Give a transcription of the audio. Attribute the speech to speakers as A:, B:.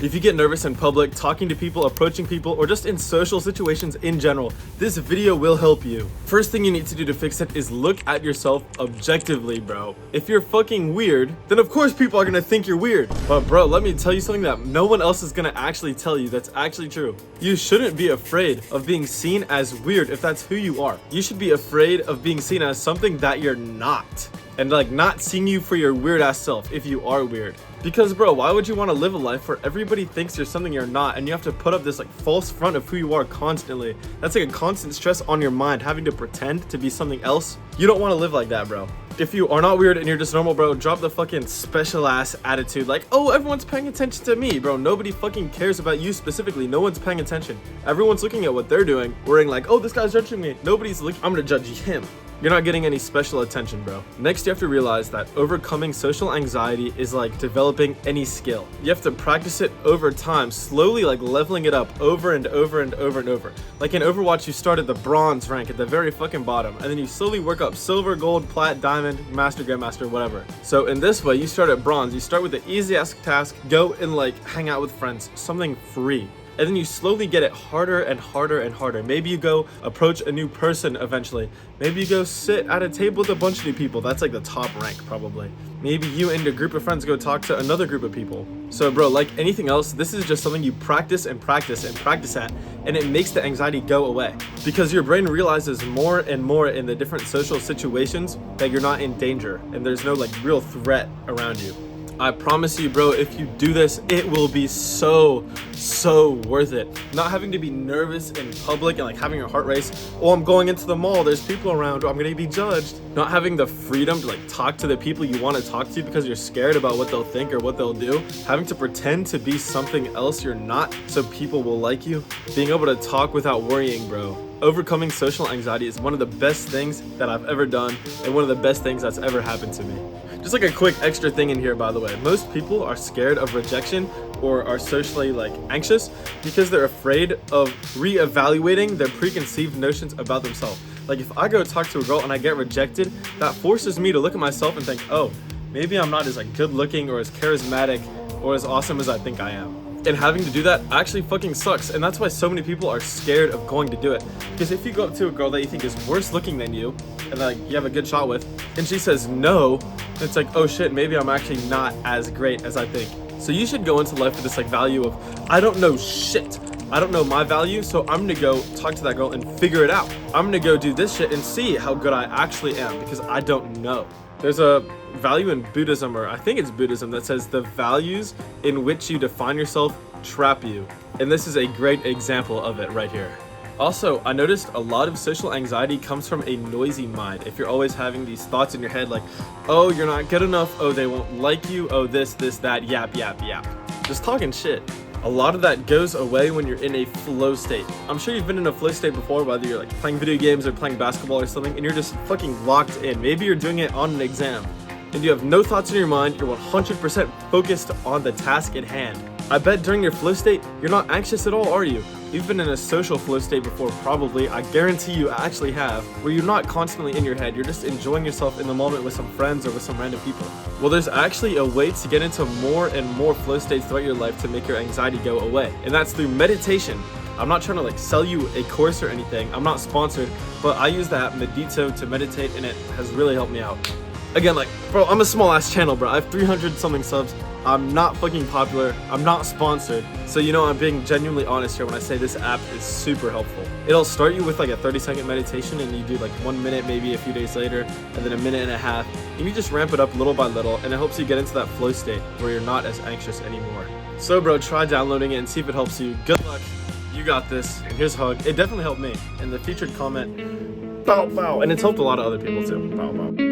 A: If you get nervous in public, talking to people, approaching people, or just in social situations in general, this video will help you. First thing you need to do to fix it is look at yourself objectively, bro. If you're fucking weird, then of course people are gonna think you're weird. But bro, let me tell you something that no one else is gonna actually tell you that's actually true. You shouldn't be afraid of being seen as weird if that's who you are. You should be afraid of being seen as something that you're not. And like not seeing you for your weird ass self if you are weird. Because bro, why would you want to live a life where everybody thinks you're something you're not and you have to put up this like false front of who you are constantly? That's like a constant stress on your mind, having to pretend to be something else. You don't want to live like that, bro. If you are not weird and you're just normal, bro, drop the fucking special ass attitude like, oh, everyone's paying attention to me. Bro, nobody fucking cares about you specifically. No one's paying attention. Everyone's looking at what they're doing, worrying like, oh, this guy's judging me. Nobody's looking. I'm gonna judge him. You're not getting any special attention, bro. Next, you have to realize that overcoming social anxiety is like developing any skill. You have to practice it over time, slowly like leveling it up over and over and over and over. Like in Overwatch, you start at the bronze rank at the very fucking bottom, and then you slowly work up silver, gold, plat, diamond, master, grandmaster, whatever. So in this way, you start at bronze. You start with the easiest task, go and like hang out with friends, something free. And then you slowly get it harder and harder and harder. Maybe you go approach a new person eventually. Maybe you go sit at a table with a bunch of new people. That's like the top rank probably. Maybe you and a group of friends go talk to another group of people. So bro, like anything else, this is just something you practice and practice and practice at, and it makes the anxiety go away. Because your brain realizes more and more in the different social situations that you're not in danger and there's no like real threat around you. I promise you, bro, if you do this, it will be so worth it. Not having to be nervous in public and like having your heart race. Oh, I'm going into the mall, there's people around, or I'm gonna be judged. Not having the freedom to like talk to the people you want to talk to because you're scared about what they'll think or what they'll do. Having to pretend to be something else you're not so people will like you. Being able to talk without worrying, bro. Overcoming social anxiety is one of the best things that I've ever done and one of the best things that's ever happened to me. Just like a quick extra thing in here, by the way. Most people are scared of rejection or are socially like anxious because they're afraid of reevaluating their preconceived notions about themselves. Like if I go talk to a girl and I get rejected, that forces me to look at myself and think, oh, maybe I'm not as like good looking or as charismatic or as awesome as I think I am. And having to do that actually fucking sucks. And that's why so many people are scared of going to do it. Because if you go up to a girl that you think is worse looking than you and like you have a good shot with, and she says no, it's like, oh shit, maybe I'm actually not as great as I think. So you should go into life with this like value of, I don't know shit. I don't know my value, so I'm gonna go talk to that girl and figure it out. I'm gonna go do this shit and see how good I actually am because I don't know. There's a value in Buddhism, or I think it's Buddhism, that says the values in which you define yourself trap you. And this is a great example of it right here. Also, I noticed a lot of social anxiety comes from a noisy mind. If you're always having these thoughts in your head like, oh, you're not good enough, oh, they won't like you, oh, this, that, yap. Just talking shit. A lot of that goes away when you're in a flow state. I'm sure you've been in a flow state before, whether you're like playing video games or playing basketball or something, and you're just fucking locked in. Maybe you're doing it on an exam, and you have no thoughts in your mind, you're 100% focused on the task at hand. I bet during your flow state, you're not anxious at all, are you? You've been in a social flow state before, probably. I guarantee you actually have, where you're not constantly in your head, you're just enjoying yourself in the moment with some friends or with some random people. Well, there's actually a way to get into more and more flow states throughout your life to make your anxiety go away, and that's through meditation. I'm not trying to like sell you a course or anything, I'm not sponsored, but I use the app Medito to meditate, and it has really helped me out. Again, like, bro, I'm a small ass channel, bro. I have 300 something subs. I'm not fucking popular. I'm not sponsored. So, you know, I'm being genuinely honest here when I say this app is super helpful. It'll start you with like a 30-second meditation, and you do like 1 minute, maybe a few days later, and then a minute and a half. And you just ramp it up little by little, and it helps you get into that flow state where you're not as anxious anymore. So, bro, try downloading it and see if it helps you. Good luck. You got this. And here's a hug. It definitely helped me. And the featured comment, bow, bow. And it's helped a lot of other people too. Bow, bow.